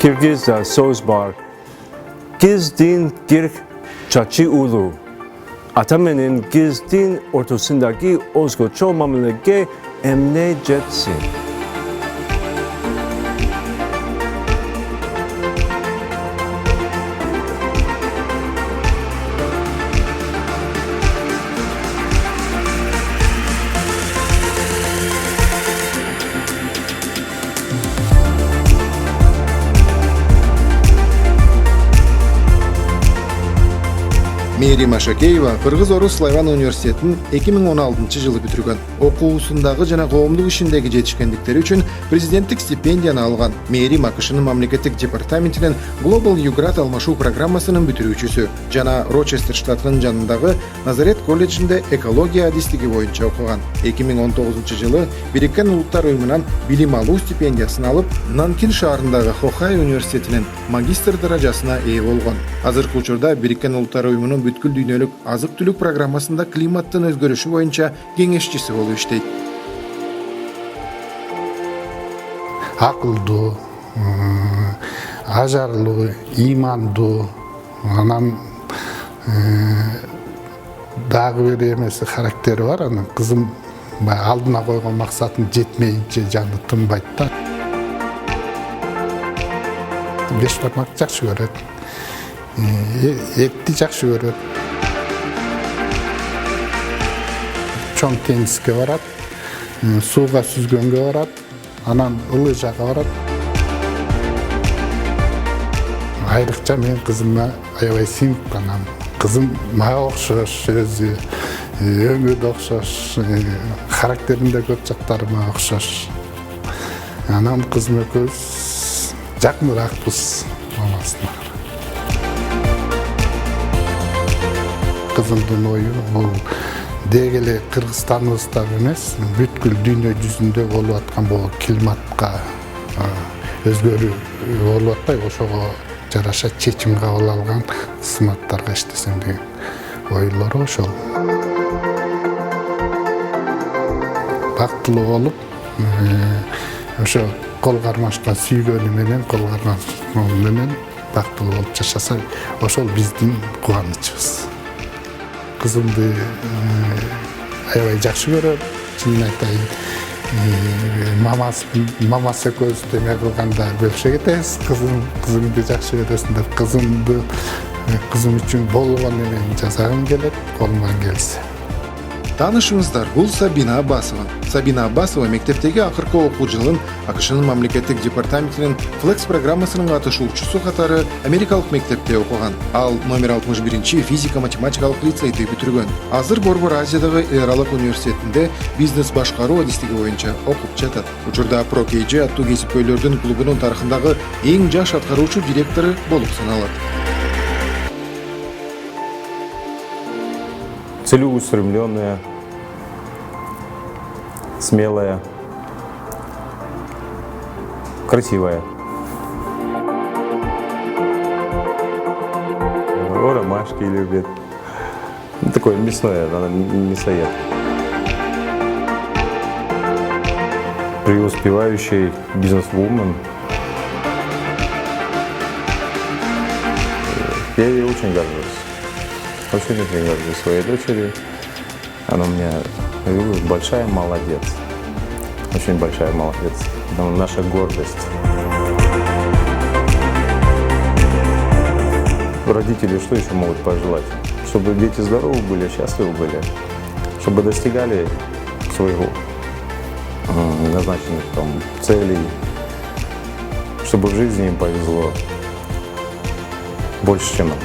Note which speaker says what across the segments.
Speaker 1: Kırgızca söz var. Gizdin girk çaçı ulu. Atamenin gizdin ortasındaki ozgoço mamlege emne jetsin.
Speaker 2: Мери Машакеева Кыргыз-Орус Славян университетин 2016-жылы бүтүргөн. Окуусундагы жана коомдук ишиндеги жетишкендиктери үчүн президенттик стипендияны алган. Мери АКШнын мамлекеттик департаментинин Global Юграт алмашуу программасынын бүтүрүүчүсү жана Рочестер штатынын жанындагы Назарет колледжинде экология адистиги боюнча окуган. 2019-жылы Бириккен Улуттар уюмунан билим алуу стипендиясын алып, Нанкин шаарындагы Хохай университетинин магистр даражасына ээ болгон. Азыркы учурда Бириккен Улуттар уюмунун бүткүл дүйнөлүк азык-түлүк программасында климаттын өзгөрүшү боюнча кеңешчиси болуп иштейт.
Speaker 3: Акылдуу, ажарлуу, имандуу, анан дагы бир эмеси характери бар. Анан кызым алдына койгон максатын жетмейинче жаны тынбайт да. Беш бармак жакшы көрөт. Этти жакшы көрөт. Чоң теңизге барат, сууга сүзгөнгө барат, анан лыжага барат. Айрыкча мен кызыма аябай сиңип калам. Кызым мага окшош, өзү өңү да окшош, характеринде көп жактары мага окшош. Анан кызым экөөбүз жакыныраакпыз мамасына. Кызымдын ою бул деги эле Кыргызстаныбызда эмес, бүткүл дүйнө жүзүндө болуп аткан бул климатка өзгөрүү болуп атпайбы, ошого жараша чечим кабыл алган кызматтарга иштесем деген ойлору ошол. Бактылуу болуп, ошо кол кармашкан сүйгөнү менен, кол кармашкан менен бактылуу болуп жашаса, ошол биздин кубанычыбыз. Кызымды аябай жакшы көрөт, чынын айтайын. Мамасы экөөбүз эме кылганда бөлүшө кетебиз. Кызымды жакшы көрөсүңдөр. Кызым үчүн болгон эмени жасагым келет, колумдан келсе.
Speaker 2: Таанышыңыздар, бул Сабина Аббасова. Сабина Аббасова мектептеги акыркы окуу жылын АКШнын мамлекеттик департаментинин Flex программасынын катышуучусу катары Америкалык мектепте окуган. Ал номер 61 физика-математикалык лицейди бүтүргөн. Азыр Борбор Азиядагы Эл Аралык университетинде бизнес башкаруу адистиги боюнча окуп жатат. Учурда ProKG аттуу кесипкөйлөрдүн клубунун тарыхындагы эң жаш аткаруучу директору болуп саналат.
Speaker 1: Целеустремленная, смелая, красивая. Ромашки любит. Такое мясное, она мясоед. Преуспевающий бизнес-вумен. Я ей очень горжусь. Очень горжусь своей дочерью. Она у меня большая молодец. Очень большая молодец. Она наша гордость. Родители что еще могут пожелать? Чтобы дети здоровы были, счастливы были. Чтобы достигали своего назначенных там целей. Чтобы в жизни им повезло больше, чем нам.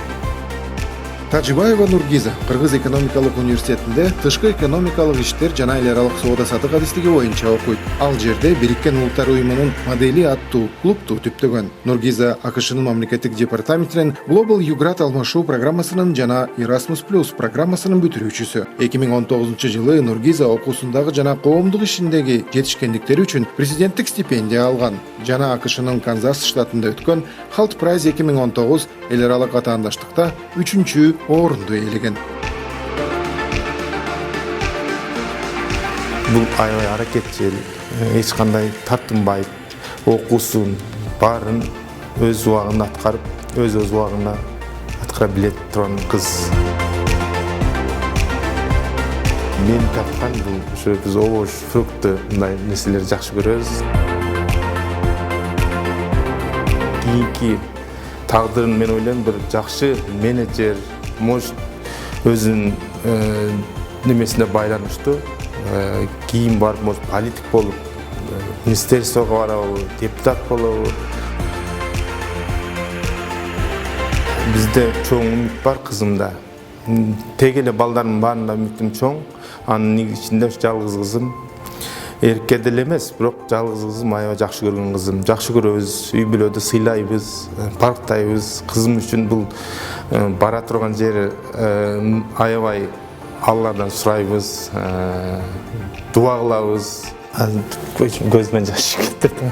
Speaker 2: Тажибаева Нургиза Кыргыз экономикалык университетинде тышкы экономикалык иштер жана эл аралык соода-саттык адистиги боюнча окуйт. Ал жерде Бириккен Улуттар уюмунун модели аттуу клубту түптөгөн. Нургиза АКШнын мамлекеттик департаментинин Global Юграт алмашуу программасынын жана Erasmus Plus программасынын бүтүрүүчүсү. 2019-жылы Нургиза окуусундагы жана коомдук ишиндеги жетишкендиктери үчүн президенттик стипендия алган жана АКШнын Канзас штатында өткөн Halt Prize 2019 эл аралык атаандаштыкта 3-чү орунду ээлеген.
Speaker 4: Бул аябай аракетчил, эч кандай тартынбайт, окуусун баарын
Speaker 1: өз убагын аткарып, өз убагына аткара билет турган кыз. Мен тапкан бул ушу биз овош, фрукты мындай нерселерди жакшы көрөбүз. Кийинки тагдырын мен ойлойм бир жакшы менеджер, может өзүнүн немесине байланыштуу кийин барып, может политик болуп, министерствого барабы, депутат болобу. Бизде чоң үмүт бар кызымда. Тег эле балдардын баарында үмүтүм чоң. Анын ичинде жалгыз кызым. Эрке деле эмес, бирок жалгыз кызым, аябай жакшы көргөн кызым. Жакшы көрөбүз, үй бүлөдө сыйлайбыз, парктайбыз. Кызым үчүн бул бара турган жери аябай Алладан сурайбыз, дуа кылабыз. Көзүмөн жаш келип кетти.